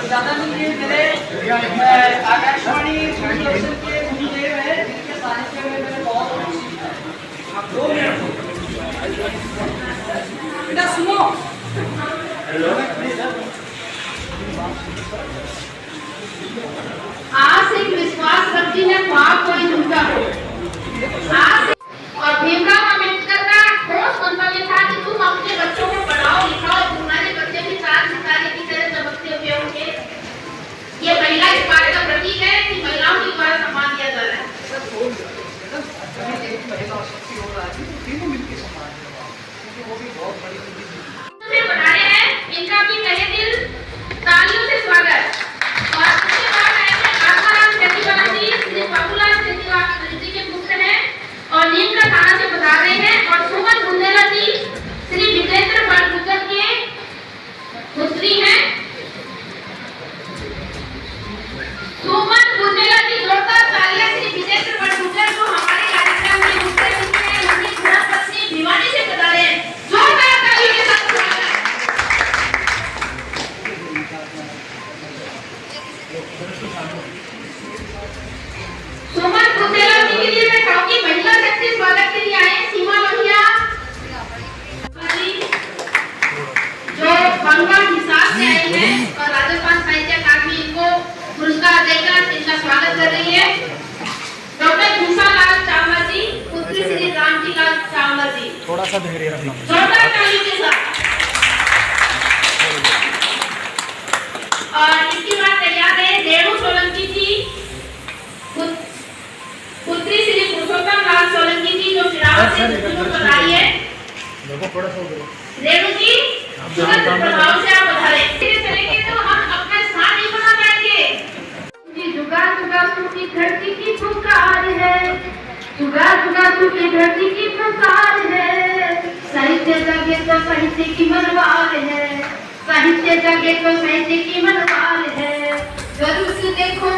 ज्यादा नहीं मेरे आकाशवाणी दूरदर्शन के गुरुदेव है जिनके सानिध्य में मैंने बहुत खुशी है। आप 2 मिनट बेटा सुनो। आज एक विश्वास रखती है ख्वाब कोई झूठा हो। आज और भीमराव अम्बेडकर का ठोस मंतव्य था कि तुम अपने बच्चों को पढ़ाओ लिखाओ, तुम्हारे बच्चे भी चांद सितारे की तरह चमकते हुए होंगे। ये महिला इस बात का प्रतीक है कि महिलाओं के द्वारा सम्मान दिया जा रहा है। बता रहे हैं इनका भी तहे दिल तालियों से स्वागत। और उसके बाद आएंगे आत्माराम सेठीवाला जी, श्री बाबूलाल सेठीवाला जी के पुत्र हैं और नीम का थाना से बता रहे हैं। और सुमन बुंदेला जी श्री विजेंद्र बड़गुजर के पुत्री हैं। सुमन बुंदेला जी जोरदार तालियां श्री विजेंद्र बड़गुजर जो हमारे कार्यक्रम में मुख्य अतिथि हैं, उनकी धर्मपत्नी भिवानी से बता रहे हैं। जोरदार तालियों के साथ सुमन बुंदेला जी के लिए मैं कहूंगी महिला शक्ति स्वागत के लिए आए सीमा लोहिया जो बंगाल हिसाब से आई है और राजस्थान साहित्य अकादमी इनको पुरस्कार देकर इनका स्वागत कर रही है। डॉक्टर भूषालाल चावला जी पुत्री श्री रामजी लाल चावला जी, थोड़ा सा धैर्य रखना। जोरदार तालियों के साथ। और इसके बाद तैयार है रेणु सोलंकी जी पुत्री श्री पुरुषोत्तम लाल सोलंकी जी जो फिरावत से बताई है। रेणु जी प्रभाव से आप बता रहे इस तरीके तो हम अपना स्थान नहीं बना पाएंगे जी। जुगा जुगा की धरती की पुकार है, जुगा जुगा की धरती की पुकार है। साहित्य जागे तो साहित्य की मनवार है, साहित्य जागे तो साहित्य की मनवार है। गर्व से देखो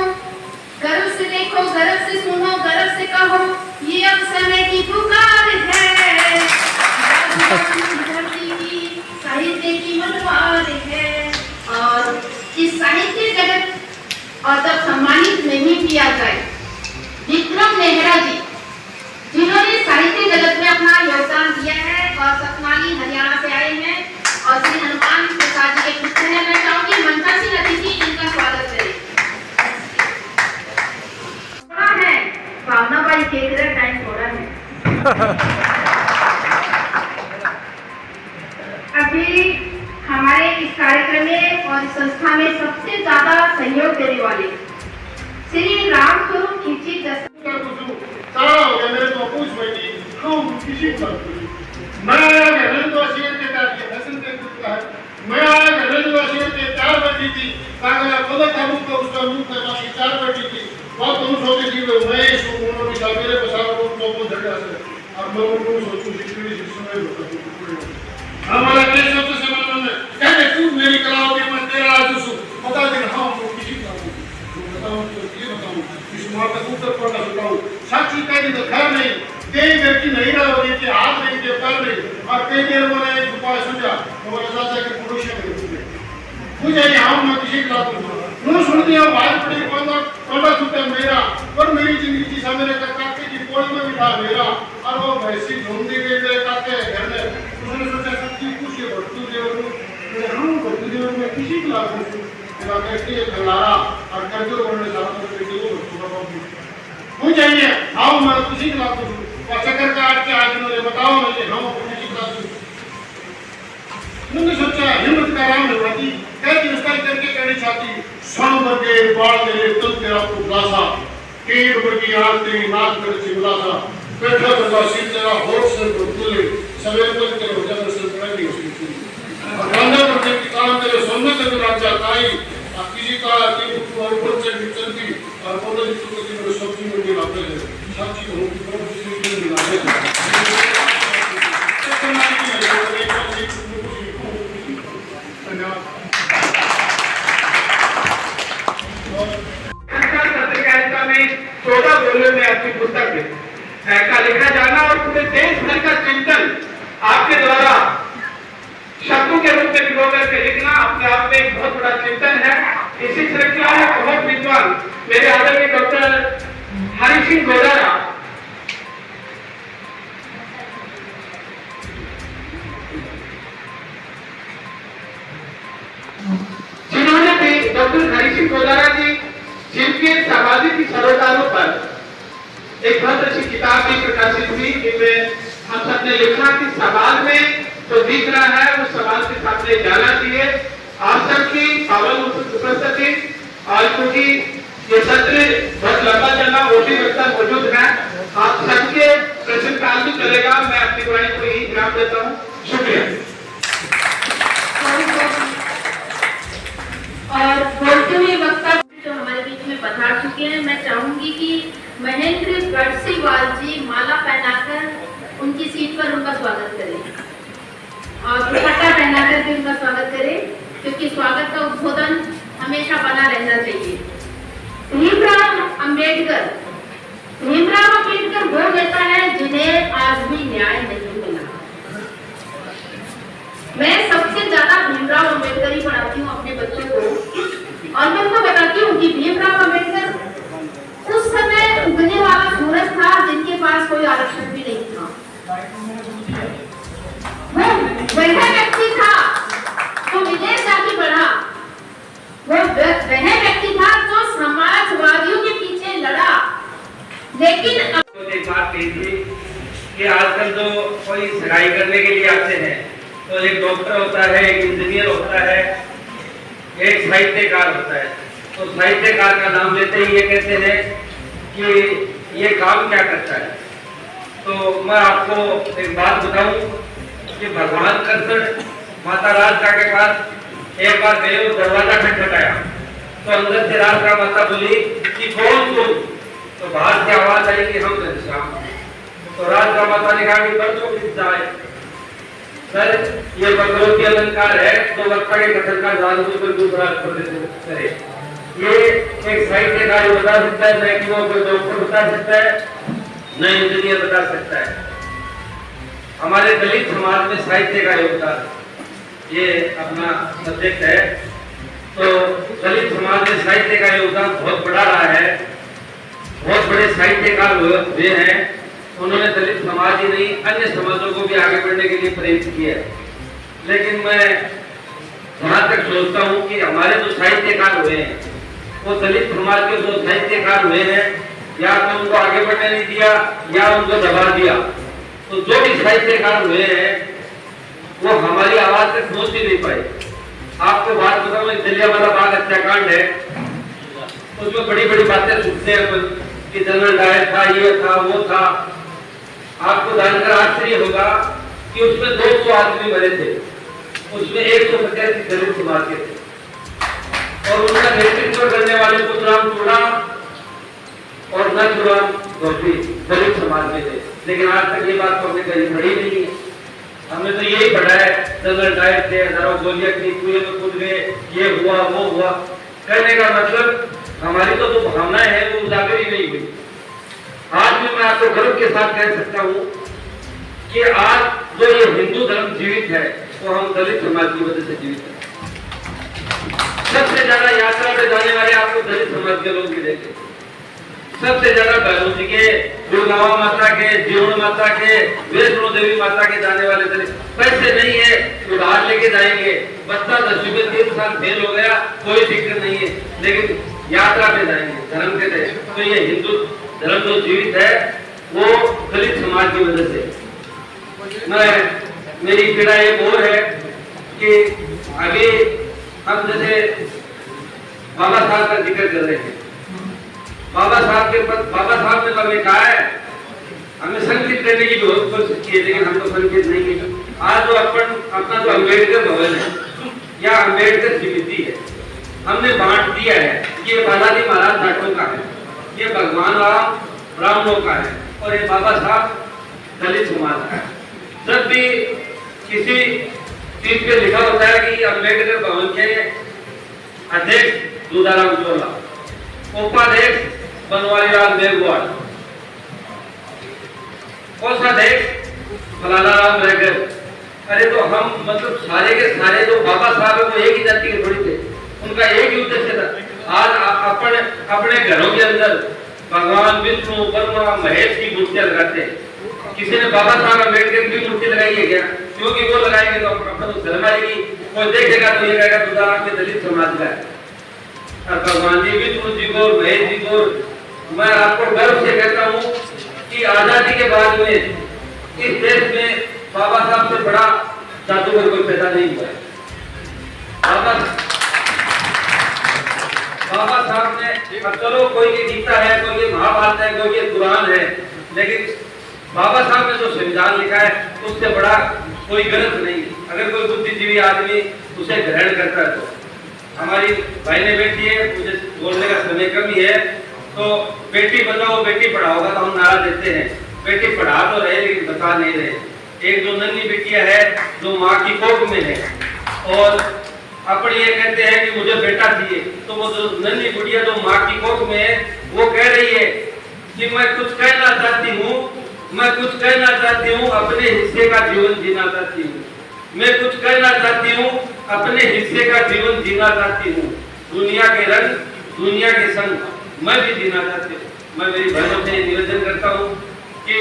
गर्व से देखो, गर्व से सुनो, गर्व से कहो, ये अब समय की पुकार है। धरती की साहित्य की मनवार है। और इस साहित्य जगत और तब सम्मानित नहीं किया जाए विक्रम मेहरा जी जिन्होंने साहित्य जगत में अपना योगदान दिया है और सतनाली हरियाणा से आए हैं और श्री हनुमान प्रसाद जी के पुत्र हैं। मैं चाहूंगी मंचासीन अतिथि इनका स्वागत करें। भावना भाई के टाइम थोड़ा है। अभी हमारे इस कार्यक्रम में और इस संस्था में सबसे ज्यादा सहयोग देने वाले श्री राम स्वरूप खींची बात तुम सोचे कि मैं इस उम्र में जा मेरे बसार को तो झगड़ा से अब मैं उनको सोचूं शिक्षण में हमारा देश सोचते समय में कहते तू मेरी कलाओं के मैं तेरा आजू बता दे हां वो किसी का बताऊं तो ये बताऊं इस मां का उत्तर पढ़ना सुनाऊं साक्षी कह तो घर नहीं कई व्यक्ति नहीं रहा होने के हाथ नहीं के पैर नहीं और कई देर में एक उपाय समझा हमारे चाचा के पड़ोसी में मुझे यहाँ मैं किसी का नो सुन दिया बात पड़ी कोंडा सुनता मेरा और मेरी जिंदगी की सामने का काके की कोई में बिठा मेरा और वो भैंसी ढूंढी गई मेरे काके घर में उसने सोचा सच्ची कुछ ये भट्टू देव मैं हम भट्टू देव में किसी की लाभ नहीं मेरा कहती है खलारा और कर्जो करने साथ में करके वो भट्टू का बाबू मुझे चाहिए आओ मैं किसी की लाभ नहीं और चक्कर काट के आज उन्होंने बताओ मुझे हम किसी की लाभ नहीं मैंने सोचा हिम्मत का राम होती कैसे विस्तार करके करनी चाहती स्वर्ण वर्गे बाल तेरे तुम तेरा पुलासा केड़ वर्गी आल तेरी नाक तेरे चिमलासा बैठा बंदा सिर तेरा होठ से दुले सवेर तक तेरे हो जाने से पड़ेगी उसकी और गंगा वर्गे की काम तेरे सोने तक राजा ताई और किसी का की ऊपर से चलती और बोले तो कि मेरे सब्जी में भी लाते हैं सब्जी हो की बहुत चीज में लाते हैं धन्यवाद। आंदोलन में आपकी पुस्तक का लिखा जाना और पूरे देश भर का चिंतन आपके द्वारा शब्दों के रूप में भिगो करके लिखना अपने आप में एक बहुत बड़ा चिंतन है। इसी श्रृंखला में बहुत विद्वान मेरे आदरणीय डॉक्टर हरि सिंह गोदारा जिन्होंने भी डॉक्टर हरि सिंह गोदारा जी जिनके सामाजिक सरोकारों पर एक बहुत अच्छी किताब भी प्रकाशित हुई जिसमें हम सबने लिखा कि समाज में जो दिख रहा है वो समाज के सामने जाना चाहिए। आप सबकी पावन उपस्थिति और क्योंकि ये सत्र बहुत लंबा चला मोटी व्यवस्था मौजूद है, आप सबके प्रश्न काल भी चलेगा। मैं अपनी वाणी को यही विराम देता हूँ। शुक्रिया। और बोलते हुए वक्ता जो हमारे बीच में पधार चुके हैं, मैं चाहूंगी कि महेंद्र गढ़सीवाल जी माला पहनाकर उनकी सीट पर उनका स्वागत करें और दुपट्टा पहनाकर भी उनका स्वागत करें, क्योंकि स्वागत का उद्बोधन हमेशा बना रहना चाहिए। भीमराव अंबेडकर वो नेता है जिन्हें आज भी न्याय नहीं मिला। मैं सबसे ज्यादा भीमराव अंबेडकर ही पढ़ाती हूँ अपने बच्चों को, और मैं उनको बताती हूँ कि भीमराव अंबेडकर उस समय उगने वाला सूरज था जिनके पास कोई आरक्षण भी नहीं था। वह व्यक्ति था जो विदेश जाके पढ़ा, वह व्यक्ति था जो समाजवादियों के पीछे लड़ा। लेकिन एक बात कही थी कि आजकल जो कोई सगाई करने के लिए आते हैं तो एक डॉक्टर होता है, एक इंजीनियर होता है, एक साहित्यकार होता है। तो साहित्यकार का नाम लेते ही ये कहते हैं कि ये काम क्या करता है। तो मैं आपको एक बात बताऊं कि भगवान कृष्ण माता राधिका के पास एक बार गए और दरवाजा खटखटाया तो अंदर से राधिका माता बोली कि कौन तुम? तो बाहर से आवाज आई कि हम घनश्याम। तो राधिका माता ने कहा कि बच्चों किस जाए सर, ये भगवती अलंकार है तो वक्ता के कथन का जानबूझ कर दूसरा करे। ये एक साहित्यकार बता सकता है, न कि वो कोई डॉक्टर बता सकता है, न इंजीनियर बता सकता है। हमारे दलित समाज में साहित्य का योगदान ये अपना सब्जेक्ट है। तो दलित समाज में साहित्य का योगदान बहुत बड़ा रहा है। बहुत बड़े साहित्यकार हुए हैं, उन्होंने दलित समाज ही नहीं अन्य समाजों को भी आगे बढ़ने के लिए प्रेरित किया। लेकिन मैं जहाँ तक सोचता हूँ कि हमारे जो साहित्यकार हुए हैं वो दलित समाज के जो साहित्यकार हुए हैं या तो उनको आगे बढ़ने नहीं दिया या उनको दबा दिया। तो जो भी साहित्यकार हुए हैं वो हमारी आवाज तक पहुंच ही नहीं पाए। आपको बात बताऊं, जलियांवाला बाग हत्याकांड है, उसमें बड़ी बड़ी बातें सुनते हैं कि जनरल डायर था, ये था, वो था। आपको जानकर आश्चर्य होगा कि उसमें 200 आदमी मरे थे, उसमें 185 दलित समाज के थे और उनका नेतृत्व करने वाले पुतराम टोडा और नथुराम गोपी दलित समाज के थे। लेकिन आज तक ये बात तो हमने कहीं पढ़ी नहीं है। हमने तो यही पढ़ा है जनरल डायर थे, हजारों गोलियां की, कुएं में कूद गए, ये हुआ वो हुआ। कहने का मतलब हमारी तो जो भावनाएं हैं वो उजागर ही नहीं हुई। आज भी मैं आपको गर्व के साथ कह सकता हूँ कि आज जो ये हिंदू धर्म जीवित है वो हम दलित समाज की वजह से जीवित है। सबसे ज्यादा यात्रा पे जाने वाले आपको दलित समाज के लोग भी देखे, सबसे ज्यादा भैरव जी के, दुर्गावा माता के, जीवन माता के, वैष्णो देवी माता के जाने वाले दलित। पैसे नहीं है उधार लेके जाएंगे, बच्चा 10वीं में 3 साल फेल हो गया, कोई दिक्कत नहीं है, लेकिन यात्रा पे जाएंगे धर्म के तहत। तो ये हिंदू धर्म जो जीवित है वो दलित समाज की वजह से। मेरी पीड़ा एक और है कि आगे हम जैसे बाबा साहब का जिक्र कर रहे हैं, बाबा साहब ने हमें कहा है, हमें संकेत करने की बहुत कोशिश की है, लेकिन हम तो संकेत नहीं किया। आज जो अपना जो अम्बेडकर भवन है या अम्बेडकर समिति है, हमने बांट दिया है। ये बालाजी महाराज जाटों का है, ये भगवान राम ब्राह्मणों का है और ये बाबा साहब दलित समाज का है। जब भी किसी चीज पे लिखा होता है कि अम्बेडकर भवन के अध्यक्ष दूधाराम चोला, उपाध्यक्ष बनवारी लाल मेघवाल, कौन सा देश? फलाना राम रह। अरे तो हम मतलब सारे के सारे जो बाबा साहब है वो एक ही जाति के थोड़ी थे, उनका एक ही उद्देश्य था। आज अपने घरों के अंदर भगवान विष्णु ब्रह्मा महेश की मूर्तियां लगाते हैं। किसी ने बाबा साहब अम्बेडकर की मूर्ति लगाई है क्या? क्योंकि वो लगाएंगे तो अपन शर्म आएगी, कोई देखेगा तो ये कहेगा तुदाराम के दलित समाज का है। और भगवान जी विष्णु जी को महेश जी को मैं आपको गर्व से कहता हूँ कि आजादी के बाद में इस देश में बाबा साहब से बड़ा जादूगर कोई पैदा नहीं हुआ है। बाबा साहब ने, चलो कोई ये गीता है, कोई ये महाभारत है, कोई ये कुरान है, लेकिन बाबा साहब ने जो संविधान लिखा है उससे बड़ा कोई गलत नहीं। अगर कोई बुद्धिजीवी आदमी उसे ग्रहण करता है तो हमारी भाई ने बेटी है, मुझे बोलने का समय कम ही है, तो बेटी बचाओ बेटी पढ़ाओ का हम नारा देते हैं। बेटी पढ़ा तो रहे लेकिन बता नहीं रहे। एक जो नन्ही बेटियां है जो माँ की कोख में है और अपने ये कहते हैं कि मुझे बेटा चाहिए, तो वो जो नन्ही गुड़िया जो माँ की कोख में है वो कह रही है कि मैं कुछ कहना चाहती हूँ, मैं कुछ कहना चाहती हूँ, अपने हिस्से का जीवन जीना चाहती हूँ, मैं कुछ कहना चाहती हूँ, अपने हिस्से का जीवन जीना चाहती हूँ, दुनिया के रंग दुनिया के संग मैं भी जीना चाहती हूँ। मैं मेरी बहनों से निवेदन करता हूँ कि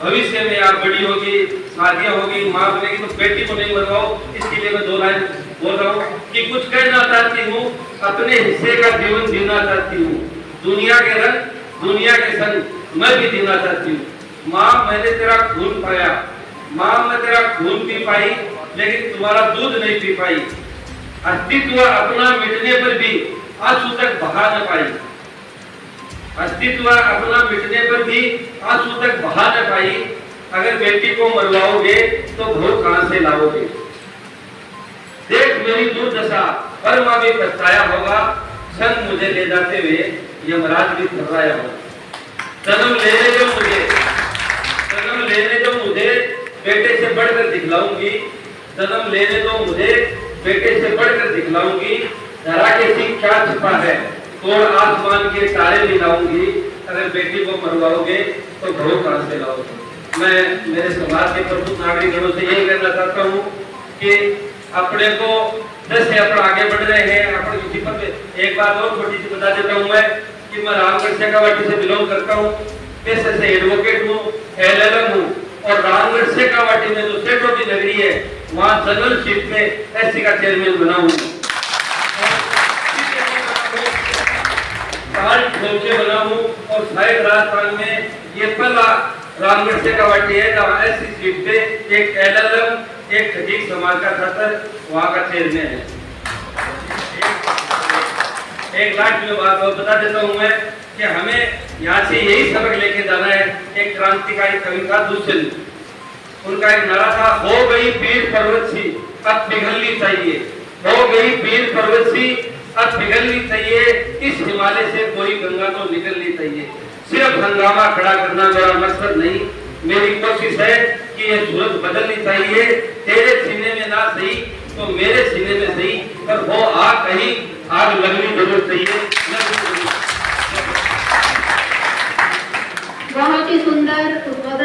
भविष्य में आप बड़ी होगी, शादियां होगी, माँ बनेगी तो बेटी को नहीं मरवाओ। इसके लिए मैं 2 लाइन बोल रहा हूँ कि कुछ कहना चाहती हूँ, अपने हिस्से का जीवन जीना चाहती हूँ, दुनिया के रंग दुनिया के संग मैं भी जीना चाहती हूँ। माँ मैंने तेरा खून पाया, माँ मैं तेरा खून पी पाई लेकिन तुम्हारा दूध नहीं पी पाई। अस्तित्व अपना मिटने पर भी आंसू तक बहा न पाई, अस्तित्व अपना मिटने पर भी आंसू तक बहा न पाई। अगर बेटी को मरवाओगे तो भोग कहां से लाओगे? देख मेरी दुर्दशा, परमा भी पछताया होगा, संग मुझे ले जाते हुए यमराज भी थर्राया होगा। जन्म लेने दो मुझे बेटे से बढ़कर दिखलाऊंगी, जन्म लेने दो मुझे बेटे से बढ़कर दिखलाऊंगी। धरा के सीख क्या छिपा है, तोड़ आसमान के तारे मिलाऊंगी। अगर बेटी को मरवाओगे तो भोग कहां से लाओगे? मैं मेरे समाज के प्रबुद्ध नागरिकों से यही कहना चाहता हूँ कि अपने को जैसे अपन आगे बढ़ रहे हैं, अपने जीवन में एक बात और छोटी सी बता देता हूँ मैं कि मैं रामगढ़ शेखावाटी से बिलोंग करता हूँ, पेशे से एडवोकेट हूँ, LLM हूँ और रामगढ़ शेखावाटी में जो सेठों की नगरी है वहाँ जनरल शिफ्ट में एससी का चेयरमैन बना हूँ, बना हूँ और शायद राजस्थान में ये पहला रामगढ़ शेखावाटी है जहाँ एससी सीट पे एक LLM एक खटीक समाज का छात्र वहाँ का चेयरमैन है। एक लाख में बात और बता देता हूँ मैं कि हमें यहाँ से यही सबक लेके जाना है। एक क्रांतिकारी कवि था दुष्यंत, उनका एक नारा था, हो गई पीर पर्वत सी अब पिघलनी चाहिए, हो गई पीर पर्वत सी अब पिघलनी चाहिए, इस हिमालय से कोई गंगा तो निकलनी चाहिए। सिर्फ हंगामा खड़ा करना मेरा मकसद नहीं, मेरी कोशिश है कि ये सूरत बदलनी चाहिए। तेरे सीने में ना सही तो मेरे सीने में सही, पर वो आग कहीं आग लगनी जरूर चाहिए। बहुत ही सुंदर उद्बोधन।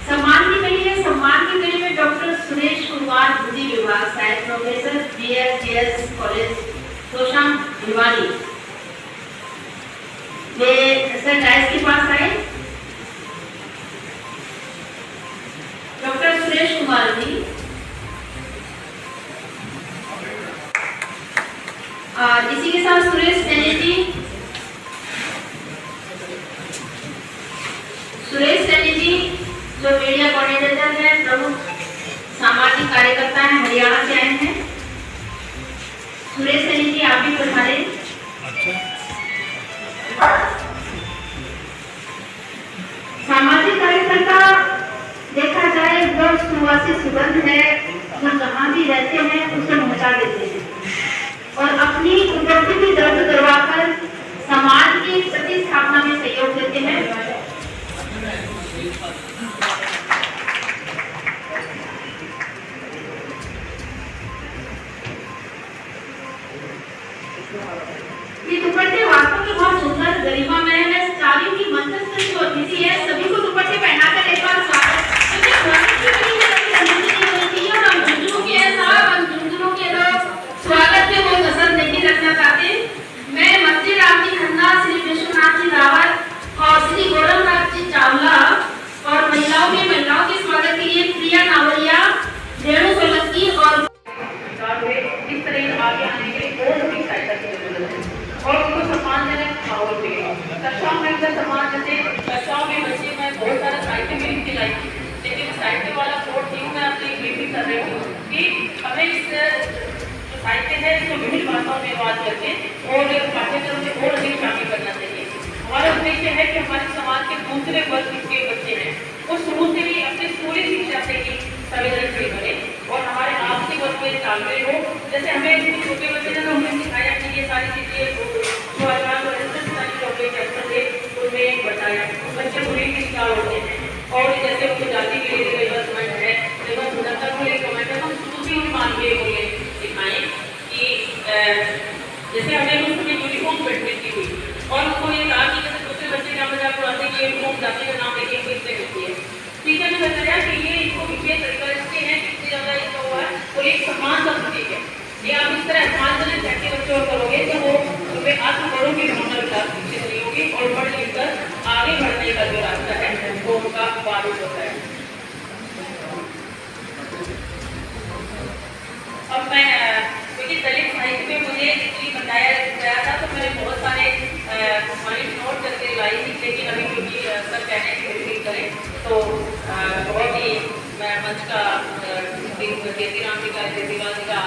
सम्मान की कड़ी है, सम्मान की कड़ी में डॉक्टर सुरेश कुमार बुद्धि विभाग science professor BSGS college Tosham Bhiwani, वे सर डायस के पास आए। डॉक्टर सुरेश कुमार जी, इसी के साथ सुरेश सैनी जी, सुरेश सैनी जी जो मीडिया कोऑर्डिनेटर हैं, प्रमुख सामाजिक कार्यकर्ता हैं, हरियाणा से आए हैं। सुरेश सैनी जी आप भी पधारे। सामाजिक कार्यकर्ता देखा जाए वह सुवासिक सुगंध है जो जहाँ भी रहते हैं उसे पहुँचा देते हैं और अपनी उपलब्धि भी दर्ज करवाकर समाज की प्रतिस्थापना में सहयोग देते हैं। ये दुपट्टे वास्तव में बहुत सुंदर गरिमामय है, साड़ी की मंत्रस्थ जो अतिथि है सभी को दुपट्टे पहनाकर एक बार स्वागत। क्योंकि स्वागत की बड़ी रणनीति होनी चाहिए और हम झुंझुनू के साहब, हम झुंझुनू के स्वागत में वो कसर नहीं रखना चाहते। मैं मंत्री राम जी खन्ना, श्री विश्वनाथ जी रावत और श्री गौरवनाथ जी चावला और महिलाओं के स्वागत के लिए प्रिया नावरिया, रेणु सोलंकी और इस तरह आगे आने के लिए और भी सहायता की जरूरत है और उनको सम्मानजनक माहौल चाहिए। कक्षाओं में अगर सम्मान जैसे कक्षाओं में बच्चे में बहुत सारा साहित्य में लिखते लाई, लेकिन साहित्य वाला कोर्स नहीं मैं आपसे विनती कर रही हूँ कि हमें इस जो साहित्य है इसको विभिन्न भाषाओं में अनुवाद करके और पाठ्यक्रम में और अधिक शामिल करना चाहिए। हमारा उद्देश्य है कि हमारे समाज के दूसरे वर्ग के बच्चे हैं वो शुरू से भी अपनी पूरी शिक्षा से ही संवेदनशील बने और हमारे आपसी वर्ग में तालमेल हो। जैसे हमें छोटे बच्चे ने हमें सिखाया कि ये सारी चीजें जो आजाद और चैप्टर थे उनमें बताया बच्चे पूरी की शिकार होते हैं और जैसे उनको जाति के लिए डेवलपमेंट है, जब सुंदरता को लिए कमेंट है, हम शुरू से ही मान के सिखाएं कि जैसे हमें उसमें यूनिफॉर्म पेंटिंग की हुई और उनको ये कहा कि जैसे दूसरे बच्चे क्या मजाक उड़ाते कि यूनिफॉर्म जाति का नाम लेके इससे मिलती है। टीचर ने बताया कि ये इसको ये तरीका इससे है कि इससे ज़्यादा इसका हुआ है और एक सम्मान संस्कृति है। ये आप इस तरह सम्मानजनक जाति बच्चों को करोगे तो वो तुम्हें आत्मगौरव की भावना विकास विकसित नहीं होगी और पढ़ लिख कर आगे बढ़ने का जो रास्ता है वो उनका बारूद होता है। अब मैं क्योंकि दलित साहित्य में मुझे इसलिए बताया गया था तो मैंने बहुत सारे पॉइंट नोट करके लाई थी, लेकिन अभी क्योंकि सर कहने की कोशिश करें तो बहुत ही मैं मंच का केतीराम जी का केजरीवाल जी का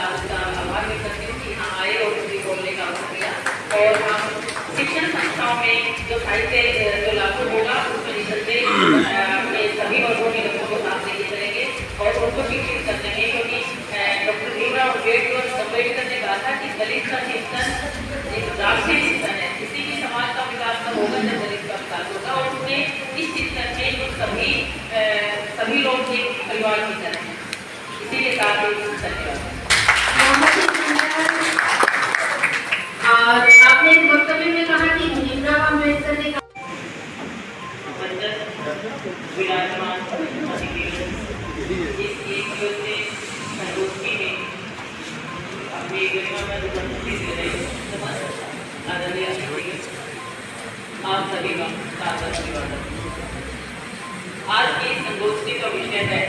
आभार व्यक्त करती हूँ कि यहाँ आए और मुझे बोलने का अवसर दिया। और हम शिक्षण संस्थाओं में जो साहित्य जो लागू होगा उसमें निःसंदेह अपने सभी वर्गों के लोगों को साथ लेके चलेंगे और उनको शिक्षित कर देंगे। क्योंकि डॉक्टर भीमराव अम्बेडकर ने कहा था कि दलित का शिक्षण एक राष्ट्रीय शिक्षण है, किसी भी समाज का विकास तब होगा जब दलित का विकास होगा और उसने इस शिक्षण में जो सभी लोग एक परिवार की तरह हैं, इसीलिए साथ धन्यवाद। और आपने एक वक्तव्य में कहा कि भीमराव अम्बेडकर ने आप सभी का आज की संगोष्ठी का विषय है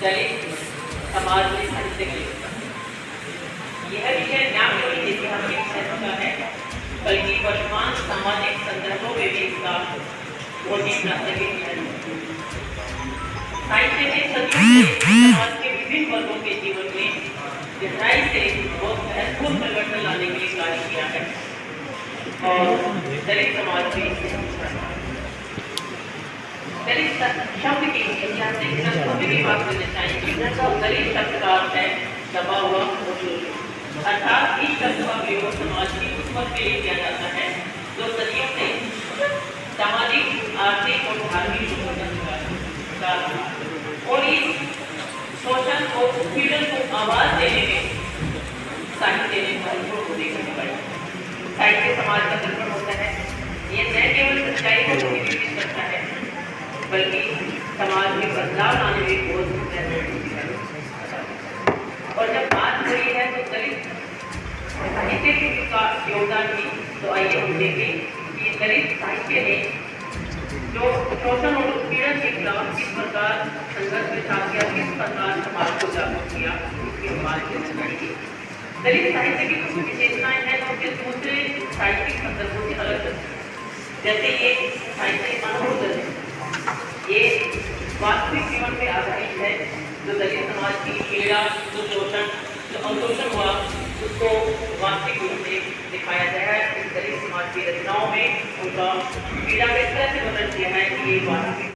दलित समाज में साहित्य का योगदान। यह विषय न केवल ऐतिहासिक महत्व का है बल्कि वर्तमान सामाजिक संदर्भों में भी इसका बहुत प्रासंगिक है। साहित्य ने सदियों से समाज के विभिन्न वर्गों के जीवन में गहराई से बहुत महत्वपूर्ण परिवर्तन लाने के लिए कार्य किया है और दलित समाज में दलित शब्द की ऐतिहासिक ग्रंथों में भी बात करना चाहिए। दलित शब्द का अर्थ है दबा हुआ अर्थात इस शब्द का प्रयोग समाज की उस वर्ग के लिए किया जाता है जो सदियों से सामाजिक, आर्थिक और धार्मिक शोषण का और इस शोषण और उत्पीड़न को आवाज देने में साहित्य ने महत्वपूर्ण भूमिका निभाई। साहित्य समाज का दर्पण होता है, ये न केवल सच्चाई को प्रतिबिंबित करता है बल्कि समाज में बदलाव लाने में बहुत महत्वपूर्ण है। और जब बात हो रही है तो दलित साहित्य का योगदान भी, तो आइए हम देखें कि दलित साहित्य ने जो शोषण और उत्पीड़न के खिलाफ किस प्रकार संघर्ष में साथ किया, किस प्रकार समाज को जागरूक किया, इसकी हम बात करना चाहिए। दलित साहित्य की कुछ विशेषताएं हैं जो कि दूसरे साहित्यिक संदर्भों से अलग है। जैसे ये साहित्य अनुभव है, ये वास्तविक जीवन पे आधारित है। जो दलित समाज की पीड़ा, जो शोषण, जो अवशोषण हुआ उसको वास्तविक रूप से दिखाया गया है। इस दलित समाज की रचनाओं में उनका पीड़ा किस तरह से वर्णन किया है कि ये वास्तविक